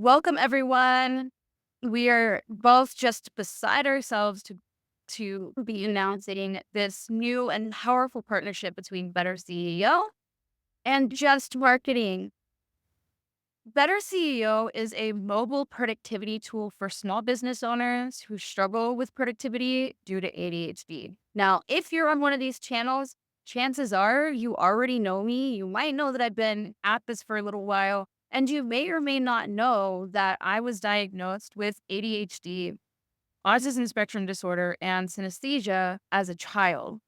Welcome, everyone. We are both just beside ourselves to be announcing this new and powerful partnership between Better CEO and Just Marketing. Better CEO is a mobile productivity tool for small business owners who struggle with productivity due to ADHD. Now, if you're on one of these channels, chances are you already know me. You might know that I've been at this for a little while, and you may or may not know that I was diagnosed with ADHD, autism spectrum disorder, and synesthesia as a child.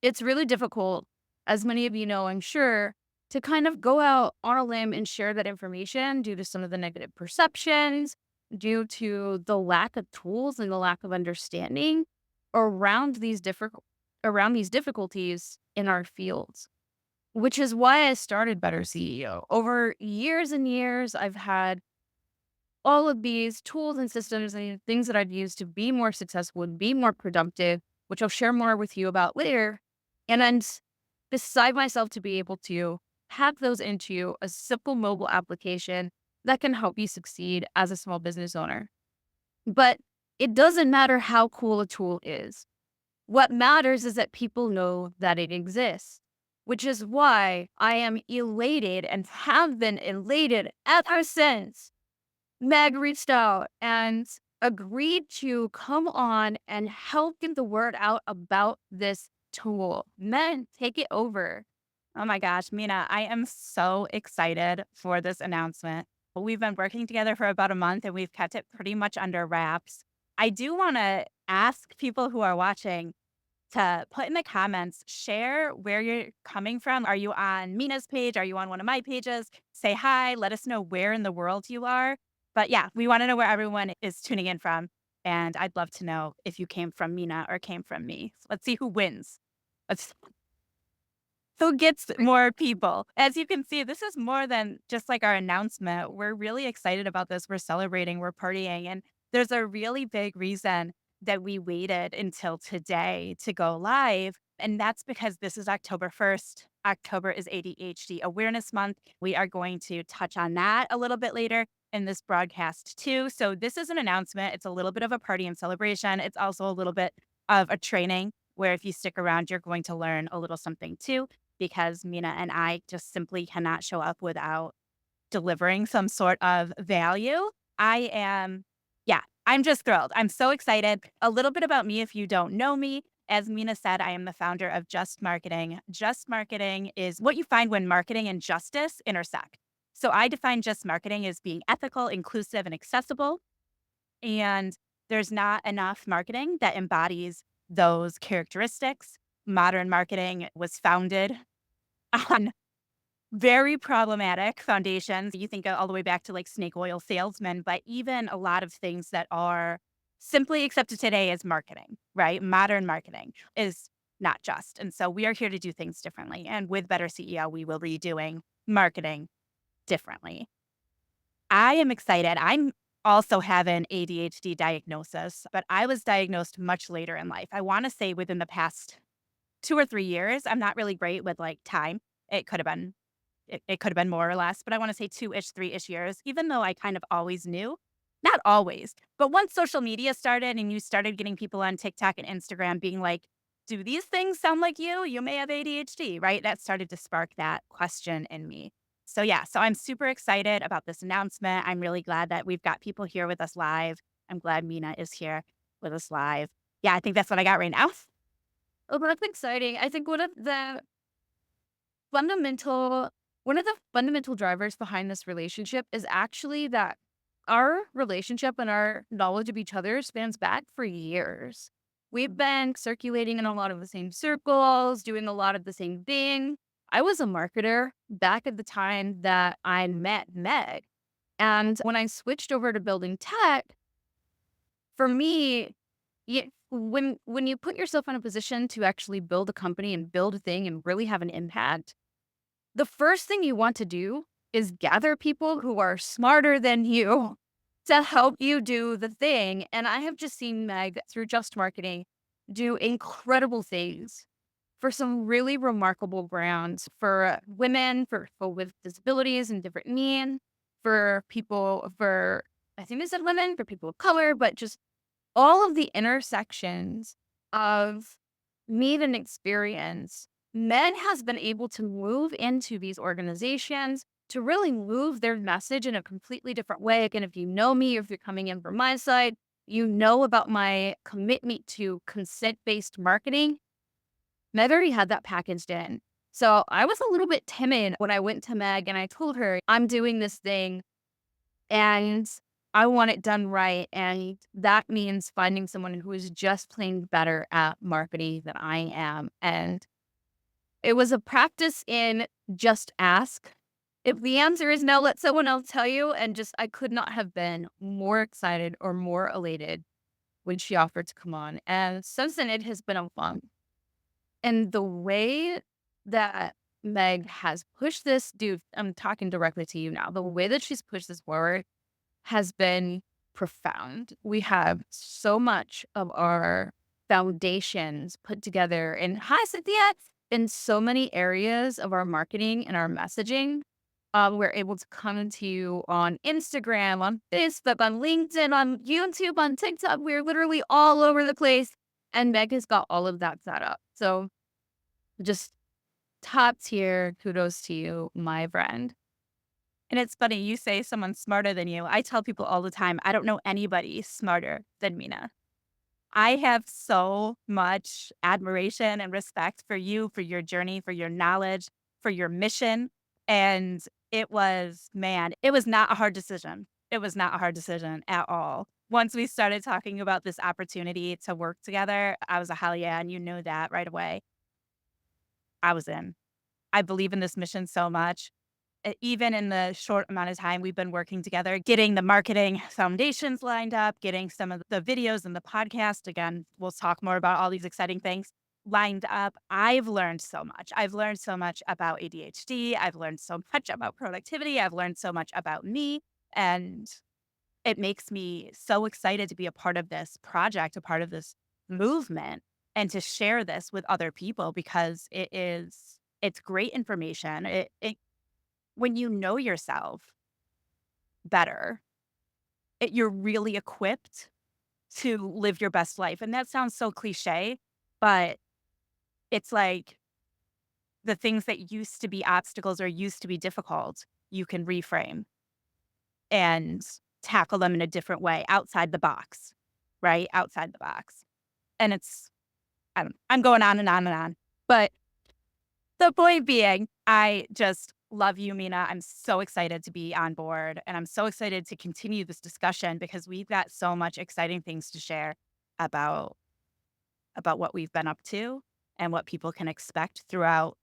It's really difficult, as many of you know, I'm sure, to kind of go out on a limb and share that information due to some of the negative perceptions, due to the lack of tools and the lack of understanding around these difficulties in our fields. Which is why I started Better CEO. Over years and years, I've had all of these tools and systems and things that I've used to be more successful and be more productive, which I'll share more with you about later. And I'm beside myself to be able to pack those into a simple mobile application that can help you succeed as a small business owner. But it doesn't matter how cool a tool is. What matters is that people know that it exists, which is why I am elated and have been elated ever since Meg reached out and agreed to come on and help get the word out about this tool. Meg, take it over. Oh my gosh, Mina, I am so excited for this announcement. We've been working together for about a month and we've kept it pretty much under wraps. I do want to ask people who are watching to put in the comments, share where you're coming from. Are you on Mina's page? Are you on one of my pages? Say hi, let us know where in the world you are. But yeah, we want to know where everyone is tuning in from. And I'd love to know if you came from Mina or came from me. So let's see who wins. Let's Who gets more people? As you can see, this is more than just like our announcement. We're really excited about this. We're celebrating, we're partying. And there's a really big reason that we waited until today to go live. And that's because this is October 1st. October is ADHD Awareness Month. We are going to touch on that a little bit later in this broadcast, too. So, this is an announcement. It's a little bit of a party and celebration. It's also a little bit of a training where if you stick around, you're going to learn a little something, too, because Mina and I just simply cannot show up without delivering some sort of value. I am, yeah, I'm just thrilled. I'm so excited. A little bit about me if you don't know me. As Mina said, I am the founder of Just Marketing. Just Marketing is what you find when marketing and justice intersect. So I define just marketing as being ethical, inclusive, and accessible. And there's not enough marketing that embodies those characteristics. Modern marketing was founded on very problematic foundations. You think all the way back to like snake oil salesmen, but even a lot of things that are simply accepted today as marketing, right? Modern marketing is not just. And so we are here to do things differently. And with Better CEO, we will be doing marketing differently. I am excited. I'm also have an ADHD diagnosis, but I was diagnosed much later in life. I want to say within the past 2 or 3 years. I'm not really great with like time. It could have been it could have been more or less, but I want to say 2-ish, 3-ish years, even though I kind of always knew. Not always, but once social media started and you started getting people on TikTok and Instagram being like, do these things sound like you? You may have ADHD, right? That started to spark that question in me. So, yeah, so I'm super excited about this announcement. I'm really glad that we've got people here with us live. I'm glad Mina is here with us live. Yeah, I think that's what I got right now. Oh, that's exciting. I think fundamental one of the fundamental drivers behind this relationship is actually that our relationship and our knowledge of each other spans back for years. We've been circulating in a lot of the same circles, doing a lot of the same thing. I was a marketer back at the time that I met Meg. And when I switched over to building tech, for me, when you put yourself in a position to actually build a company and build a thing and really have an impact, the first thing you want to do is gather people who are smarter than you to help you do the thing. And I have just seen Meg through Just Marketing do incredible things for some really remarkable brands for women, for people with disabilities and different needs, for people for I think they said women, for people of color, but just all of the intersections of need and experience, Meg has been able to move into these organizations to really move their message in a completely different way. Again, if you know me, if you're coming in from my side, you know about my commitment to consent-based marketing. Meg already had that packaged in. So I was a little bit timid when I went to Meg and I told her, I'm doing this thing and I want it done right. And that means finding someone who is just plain better at marketing than I am. And it was a practice in just ask. If the answer is no, let someone else tell you. And just, I could not have been more excited or more elated when she offered to come on. And since then, it has been a fun. And the way that Meg has pushed this, dude, I'm talking directly to you now. The way that she's pushed this forward has been profound. We have so much of our foundations put together in hi Cynthia in so many areas of our marketing and our messaging. We're able to come to you on Instagram, on Facebook, on LinkedIn, on YouTube, on TikTok. We're literally all over the place. And Meg has got all of that set up. So just top tier kudos to you, my friend. And it's funny, you say someone's smarter than you. I tell people all the time, I don't know anybody smarter than Mina. I have so much admiration and respect for you, for your journey, for your knowledge, for your mission. And it was, man, it was not a hard decision. It was not a hard decision at all. Once we started talking about this opportunity to work together, I was a hell yeah. And you knew that right away. I was in. I believe in this mission so much. Even in the short amount of time we've been working together, getting the marketing foundations lined up, getting some of the videos and the podcast, again, we'll talk more about all these exciting things lined up. I've learned so much. I've learned so much about ADHD. I've learned so much about productivity. I've learned so much about me. And it makes me so excited to be a part of this project, a part of this movement, and to share this with other people because it's great information. It when you know yourself better, you're really equipped to live your best life. And that sounds so cliche, but it's like the things that used to be obstacles or used to be difficult, you can reframe and tackle them in a different way outside the box, right? Outside the box. And I'm going on and on and on. But the point being, I just love you, Mina. I'm so excited to be on board and I'm so excited to continue this discussion because we've got so much exciting things to share about what we've been up to and what people can expect throughout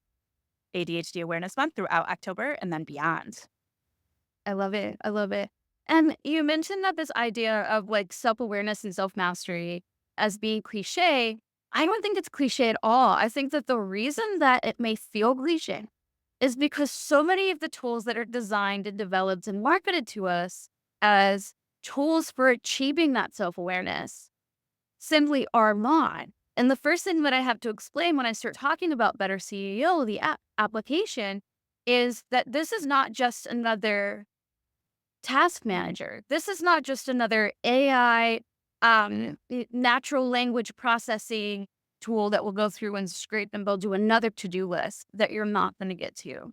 ADHD Awareness Month, throughout October and then beyond. I love it. I love it. And you mentioned that this idea of like self awareness and self mastery as being cliche. I don't think it's cliche at all. I think that the reason that it may feel cliche is because so many of the tools that are designed and developed and marketed to us as tools for achieving that self awareness simply are not. And the first thing that I have to explain when I start talking about Better CEO, the application, is that this is not just another task manager. This is not just another AI, natural language processing tool that will go through and scrape and build you another to-do list that you're not going to get to.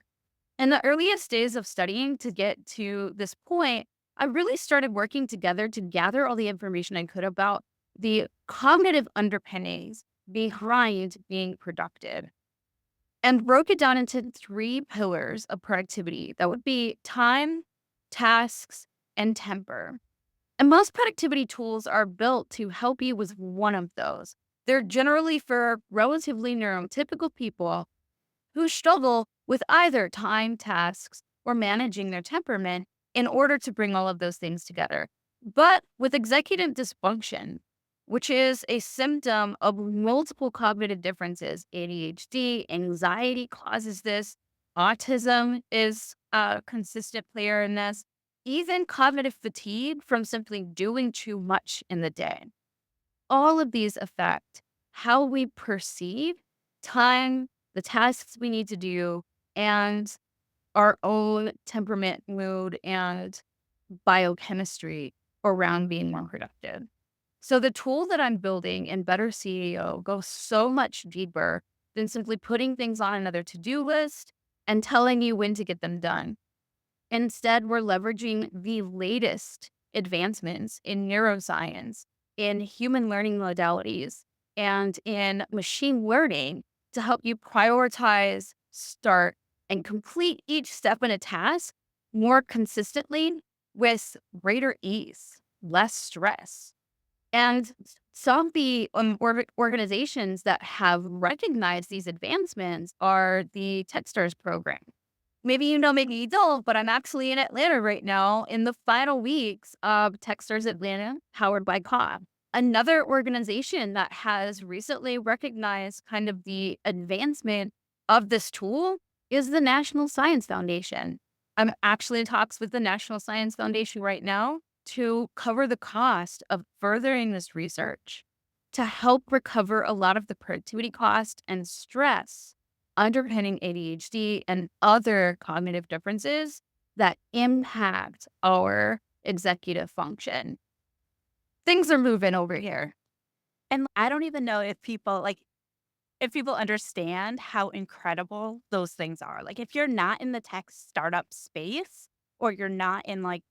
In the earliest days of studying to get to this point, I really started working together to gather all the information I could about the cognitive underpinnings behind being productive and broke it down into three pillars of productivity. That would be time, tasks, and temper. And most productivity tools are built to help you with one of those. They're generally for relatively neurotypical people who struggle with either time, tasks, or managing their temperament in order to bring all of those things together. But with executive dysfunction, which is a symptom of multiple cognitive differences, ADHD, anxiety causes this, autism is a consistent player in this, even cognitive fatigue from simply doing too much in the day. All of these affect how we perceive time, the tasks we need to do, and our own temperament, mood, and biochemistry around being more productive. So the tool that I'm building in Better CEO goes so much deeper than simply putting things on another to-do list and telling you when to get them done. Instead, we're leveraging the latest advancements in neuroscience, in human learning modalities, and in machine learning to help you prioritize, start, and complete each step in a task more consistently with greater ease, less stress. And some of the organizations that have recognized these advancements are the Techstars program. Maybe you know, maybe you don't, but I'm actually in Atlanta right now in the final weeks of Techstars Atlanta, powered by Cobb. Another organization that has recently recognized kind of the advancement of this tool is the National Science Foundation. I'm actually in talks with the National Science Foundation right now to cover the cost of furthering this research to help recover a lot of the productivity cost and stress underpinning ADHD and other cognitive differences that impact our executive function. Things are moving over here. And I don't even know if people understand how incredible those things are. Like, if you're not in the tech startup space, or you're not in, like,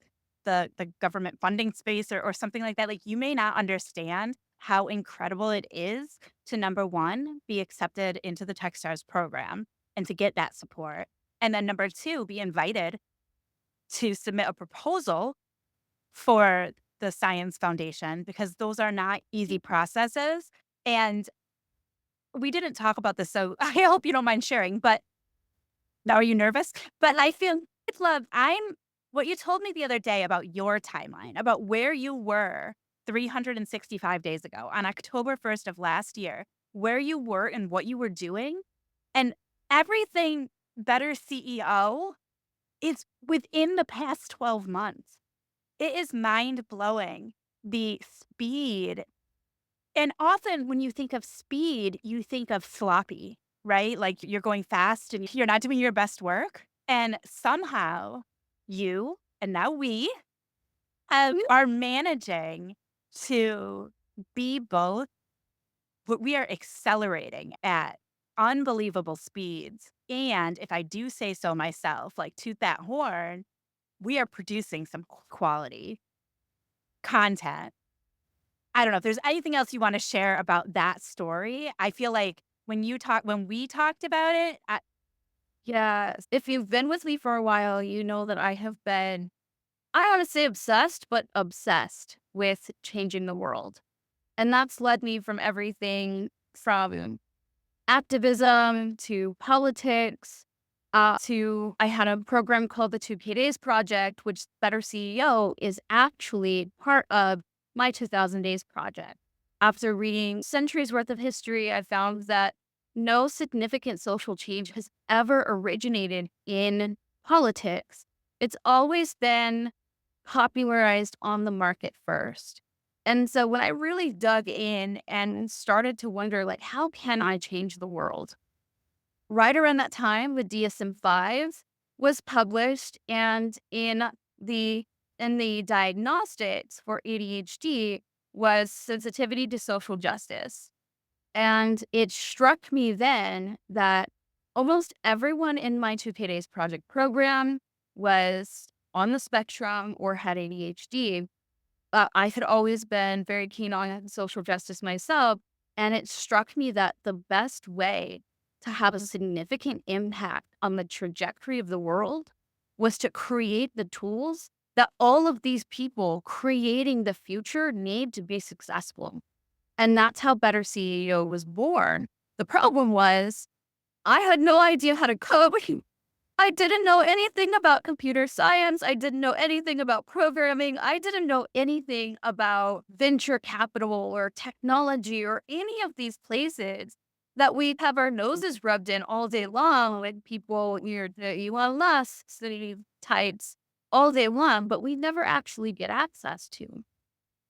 the government funding space, or something like that, like, you may not understand how incredible it is to, number 1, be accepted into the Techstars program and to get that support. And then number 2, be invited to submit a proposal for the Science Foundation, because those are not easy processes. And we didn't talk about this, so I hope you don't mind sharing, but now are you nervous? But I feel with love, I'm what you told me the other day about your timeline, about where you were 365 days ago on October 1st of last year, where you were and what you were doing, and everything Better CEO is within the past 12 months. It is mind blowing, the speed. And often when you think of speed, you think of sloppy, right? Like, you're going fast and you're not doing your best work. And somehow you, and now we, are managing to be both, but we are accelerating at unbelievable speeds. And if I do say so myself, like, toot that horn, we are producing some quality content. I don't know if there's anything else you wanna share about that story. I feel like when we talked about it, Yes. If you've been with me for a while, you know that I have been, I don't want to say obsessed, but obsessed with changing the world. And that's led me from everything from activism to politics, to I had a program called the 2K Days Project, which Better CEO is actually part of my 2000 Days Project. After reading centuries worth of history, I found that no significant social change has ever originated in politics. It's always been popularized on the market first. And so when I really dug in and started to wonder, like, how can I change the world? Right around that time, the DSM-5 was published, and the the diagnostics for ADHD was sensitivity to social justice. And it struck me then that almost everyone in my 2K Days Project program was on the spectrum or had ADHD. I had always been very keen on social justice myself, and it struck me that the best way to have a significant impact on the trajectory of the world was to create the tools that all of these people creating the future need to be successful. And that's how Better CEO was born. The problem was I had no idea how to code. I didn't know anything about computer science. I didn't know anything about programming. I didn't know anything about venture capital or technology or any of these places that we have our noses rubbed in all day long with people, you're the Elon Musk types all day long, but we never actually get access to.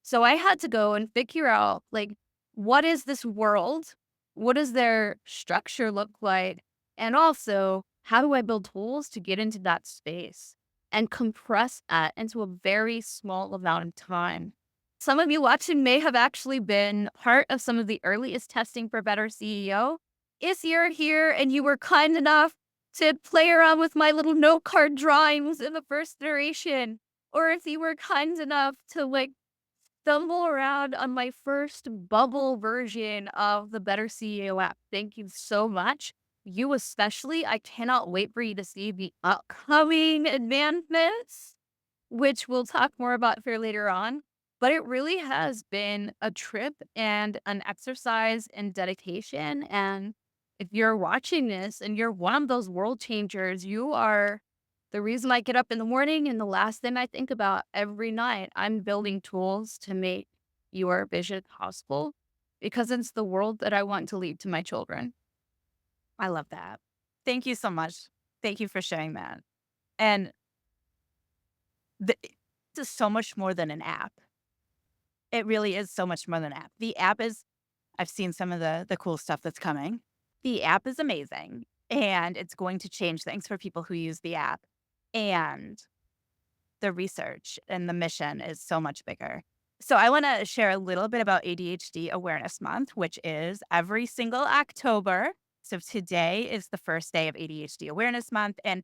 So I had to go and figure out, like, what is this world? What does their structure look like? And also, how do I build tools to get into that space and compress that into a very small amount of time? Some of you watching may have actually been part of some of the earliest testing for Better CEO. If you're here and you were kind enough to play around with my little note card drawings in the first iteration, or if you were kind enough to like stumble around on my first bubble version of the Better CEO app. Thank you so much. You especially. I cannot wait for you to see the upcoming advancements, which we'll talk more about here later on. But it really has been a trip and an exercise in dedication. And if you're watching this and you're one of those world changers, you are the reason I get up in the morning and the last thing I think about every night. I'm building tools to make your vision possible because it's the world that I want to leave to my children. I love that. Thank you so much. Thank you for sharing that. And this is so much more than an app. It really is so much more than an app. The app is I've seen some of the cool stuff that's coming. The app is amazing, and it's going to change things for people who use the app. And the research and the mission is so much bigger. So I want to share a little bit about ADHD Awareness Month, which is every single October. So today is the first day of ADHD Awareness Month. And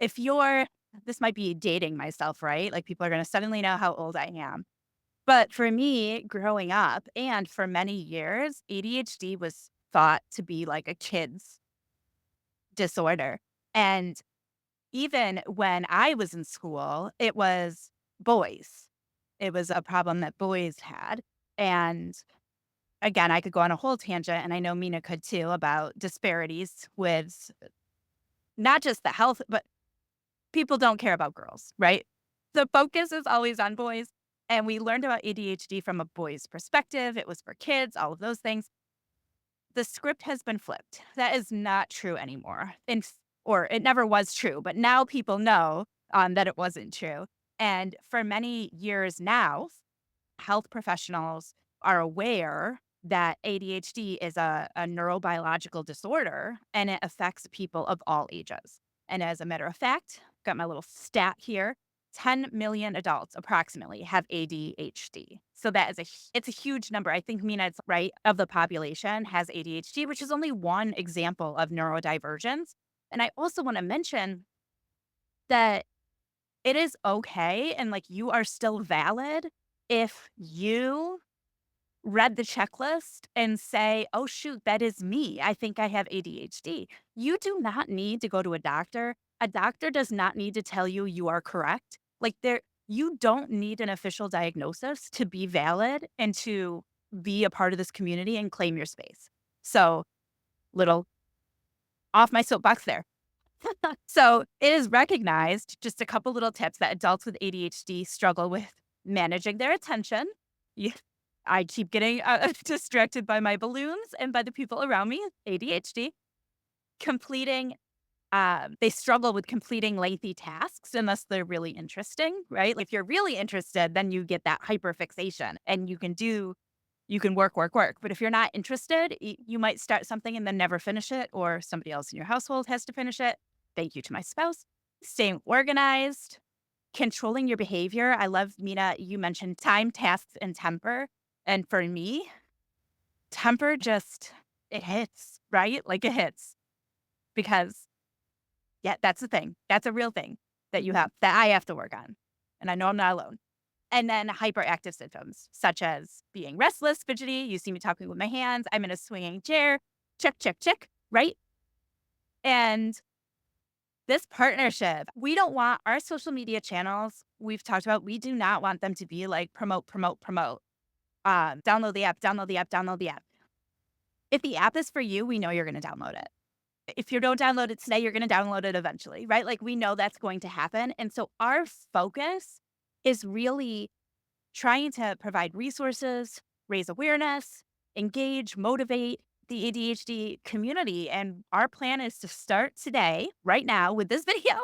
if you're, this might be dating myself, right? Like people are going to suddenly know how old I am. But for me, growing up and for many years, ADHD was thought to be like a kid's disorder. And even when I was in school, it was boys. It was a problem that boys had. And again, I could go on a whole tangent, and I know Mina could too, about disparities with not just the health, but people don't care about girls, right? The focus is always on boys. And we learned about ADHD from a boy's perspective. It was for kids, all of those things. The script has been flipped. That is not true anymore. Or it never was true, but now people know that it wasn't true. And for many years now, health professionals are aware that ADHD is a neurobiological disorder and it affects people of all ages. And as a matter of fact, got my little stat here. 10 million adults approximately have ADHD. So that is it's a huge number. I think Mina, it's right, of the population has ADHD, which is only one example of neurodivergence. And I also want to mention that it is okay and like you are still valid if you read the checklist and say, oh, shoot, that is me. I think I have ADHD. You do not need to go to a doctor. A doctor does not need to tell you you are correct. Like you don't need an official diagnosis to be valid and to be a part of this community and claim your space. So, little off my soapbox there. So, it is recognized, just a couple little tips, that adults with ADHD struggle with managing their attention. Yeah, I keep getting distracted by my balloons and by the people around me, ADHD. Completing, they struggle with completing lengthy tasks unless they're really interesting, right? If you're really interested, then you get that hyperfixation and you can work, work, work. But if you're not interested, you might start something and then never finish it, or somebody else in your household has to finish it. Thank you to my spouse. Staying organized, controlling your behavior. I love, Mina, you mentioned time, tasks, and temper. And for me, temper just, it hits, right? Like it hits because, yeah, that's the thing. That's a real thing that you have, that I have to work on. And I know I'm not alone. And then hyperactive symptoms, such as being restless, fidgety. You see me talking with my hands. I'm in a swinging chair. Check, check, check, right? And this partnership, we don't want our social media channels, we've talked about, we do not want them to be like promote, promote, promote. Download the app, download the app, download the app. If the app is for you, we know you're going to download it. If you don't download it today, you're going to download it eventually, right? Like we know that's going to happen. And so our focus is really trying to provide resources, raise awareness, engage, motivate the ADHD community. And our plan is to start today, right now, with this video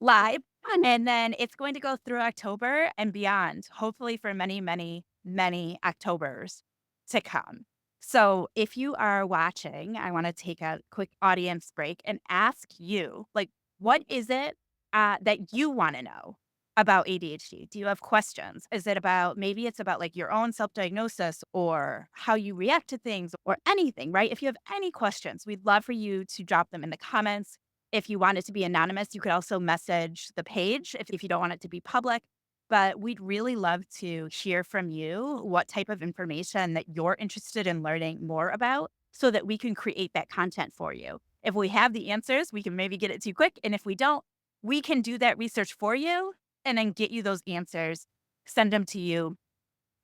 live. And then it's going to go through October and beyond, hopefully for many, many, many Octobers to come. So if you are watching, I want to take a quick audience break and ask you, like, what is it that you want to know about ADHD? Do you have questions? Is it about, maybe it's about like your own self diagnosis or how you react to things or anything, right? If you have any questions, we'd love for you to drop them in the comments. If you want it to be anonymous, you could also message the page if you don't want it to be public. But we'd really love to hear from you what type of information that you're interested in learning more about so that we can create that content for you. If we have the answers, we can maybe get it to you quick. And if we don't, we can do that research for you and then get you those answers, send them to you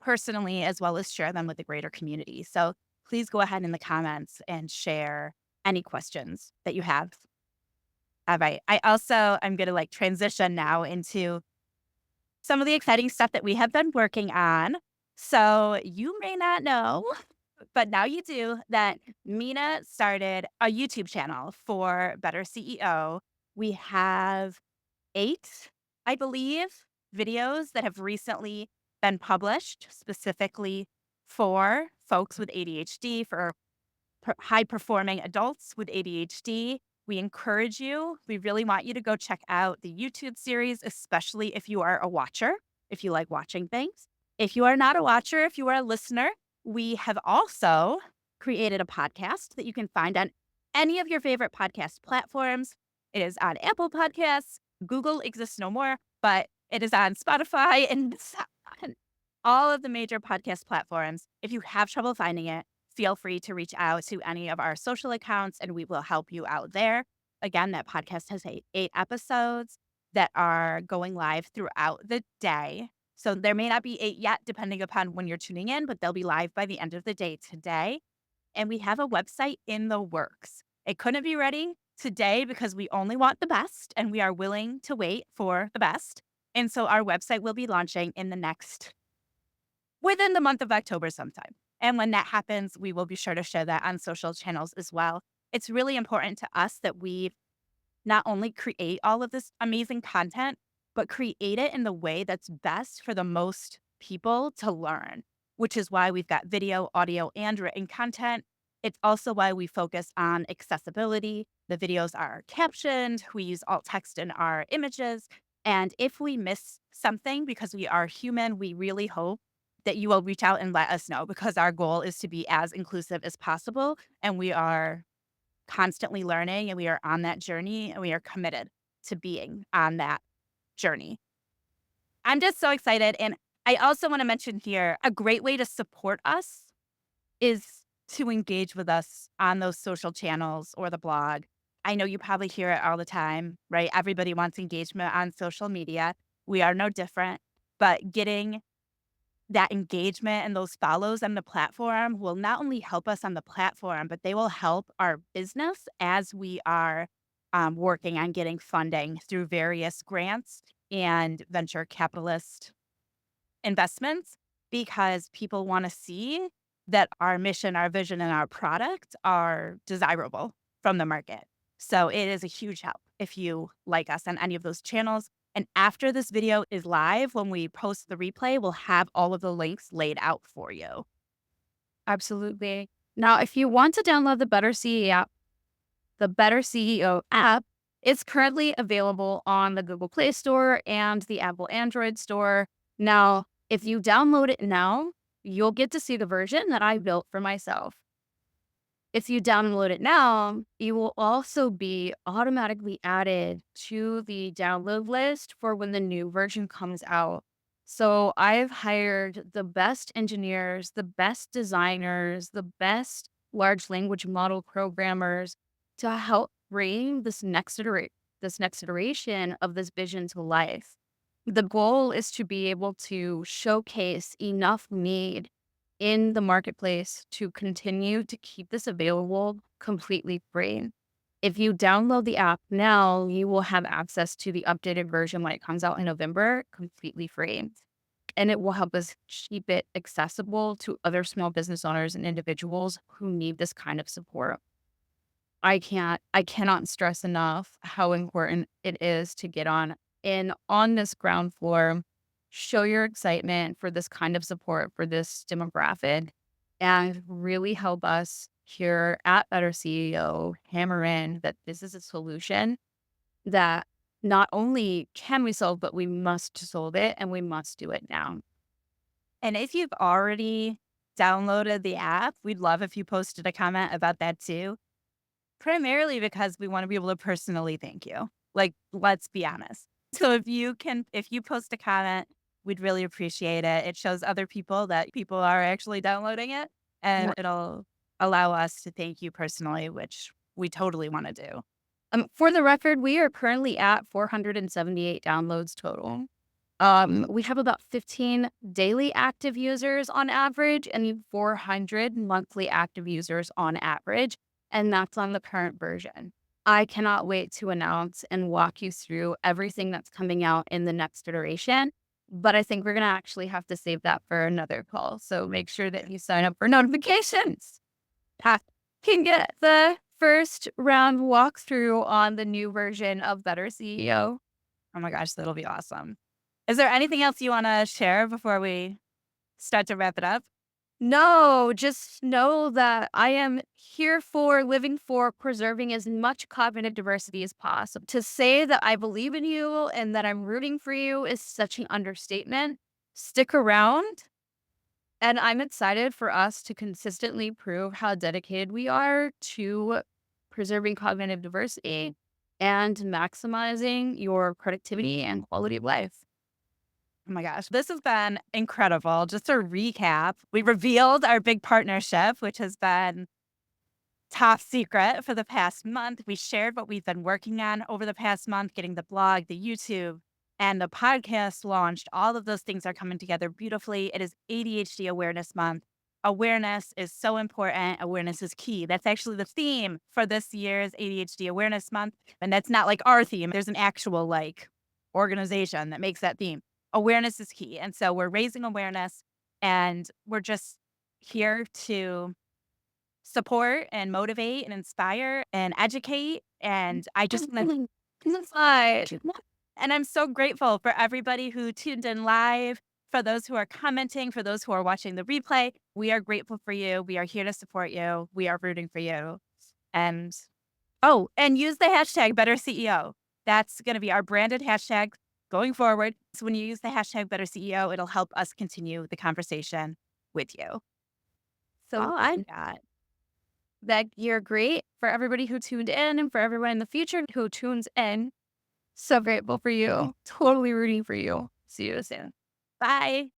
personally, as well as share them with the greater community. So please go ahead in the comments and share any questions that you have. All right. I'm going to like transition now into some of the exciting stuff that we have been working on. So you may not know, but now you do, that Mina started a YouTube channel for Better CEO. We have 8, I believe, videos that have recently been published specifically for folks with ADHD, for high performing adults with ADHD. We encourage you, we really want you to go check out the YouTube series, especially if you are a watcher, if you like watching things. If you are not a watcher, if you are a listener, we have also created a podcast that you can find on any of your favorite podcast platforms. It is on Apple Podcasts. Google exists no more, but it is on Spotify and it's on all of the major podcast platforms. If you have trouble finding it, feel free to reach out to any of our social accounts and we will help you out there. Again, that podcast has 8 episodes that are going live throughout the day. So there may not be 8 yet, depending upon when you're tuning in, but they'll be live by the end of the day today. And we have a website in the works. It couldn't be ready today because we only want the best and we are willing to wait for the best. And so our website will be launching within the month of October sometime. And when that happens, we will be sure to share that on social channels as well. It's really important to us that we not only create all of this amazing content, but create it in the way that's best for the most people to learn, which is why we've got video, audio, and written content. It's also why we focus on accessibility. The videos are captioned, we use alt text in our images. And if we miss something, because we are human, we really hope that you will reach out and let us know because our goal is to be as inclusive as possible. And we are constantly learning and we are on that journey and we are committed to being on that journey. I'm just so excited. And I also want to mention here a great way to support us is to engage with us on those social channels or the blog. I know you probably hear it all the time, right? Everybody wants engagement on social media. We are no different, but getting that engagement and those follows on the platform will not only help us on the platform, but they will help our business as we are working on getting funding through various grants and venture capitalist investments because people want to see that our mission, our vision, and our product are desirable from the market. So it is a huge help if you like us on any of those channels. And after this video is live, when we post the replay, we'll have all of the links laid out for you. Absolutely. Now, if you want to download the Better CEO app, it's currently available on the Google Play Store and the Apple Android store. Now, if you download it now, you'll get to see the version that I built for myself. If you download it now, you will also be automatically added to the download list for when the new version comes out. So I've hired the best engineers, the best designers, the best large language model programmers to help bring this next iteration of this vision to life. The goal is to be able to showcase enough need in the marketplace to continue to keep this available completely free. If you download the app now, you will have access to the updated version when it comes out in November, completely free. And it will help us keep it accessible to other small business owners and individuals who need this kind of support. I cannot stress enough how important it is to get on this ground floor, show your excitement for this kind of support for this demographic, and really help us here at Better CEO hammer in that this is a solution that not only can we solve, but we must solve it and we must do it now. And if you've already downloaded the app, we'd love if you posted a comment about that too. Primarily because we want to be able to personally thank you. Like, let's be honest. So if you post a comment, we'd really appreciate it. It shows other people that people are actually downloading it, and it'll allow us to thank you personally, which we totally want to do. For the record, we are currently at 478 downloads total. We have about 15 daily active users on average and 400 monthly active users on average, and that's on the current version. I cannot wait to announce and walk you through everything that's coming out in the next iteration, but I think we're going to actually have to save that for another call. So make sure that you sign up for notifications. Can get the first round walkthrough on the new version of Better CEO. Oh my gosh, that'll be awesome. Is there anything else you want to share before we start to wrap it up? No, just know that I am here for living for preserving as much cognitive diversity as possible. To say that I believe in you and that I'm rooting for you is such an understatement. Stick around. And I'm excited for us to consistently prove how dedicated we are to preserving cognitive diversity and maximizing your productivity and quality of life. Oh my gosh, this has been incredible. Just to recap, we revealed our big partnership, which has been top secret for the past month. We shared what we've been working on over the past month, getting the blog, the YouTube, and the podcast launched. All of those things are coming together beautifully. It is ADHD Awareness Month. Awareness is so important. Awareness is key. That's actually the theme for this year's ADHD Awareness Month. And that's not like our theme. There's an actual like organization that makes that theme. Awareness is key. And so we're raising awareness and we're just here to support and motivate and inspire and educate. And I just want to, and I'm so grateful for everybody who tuned in live, for those who are commenting, for those who are watching the replay. We are grateful for you. We are here to support you. We are rooting for you. And oh, and use the hashtag BetterCEO. That's going to be our branded hashtag going forward. So when you use the hashtag BetterCEO, it'll help us continue the conversation with you. So All I got. that you're great for everybody who tuned in and for everyone in the future who tunes in. So grateful for you. Totally rooting for you. See you soon. Bye.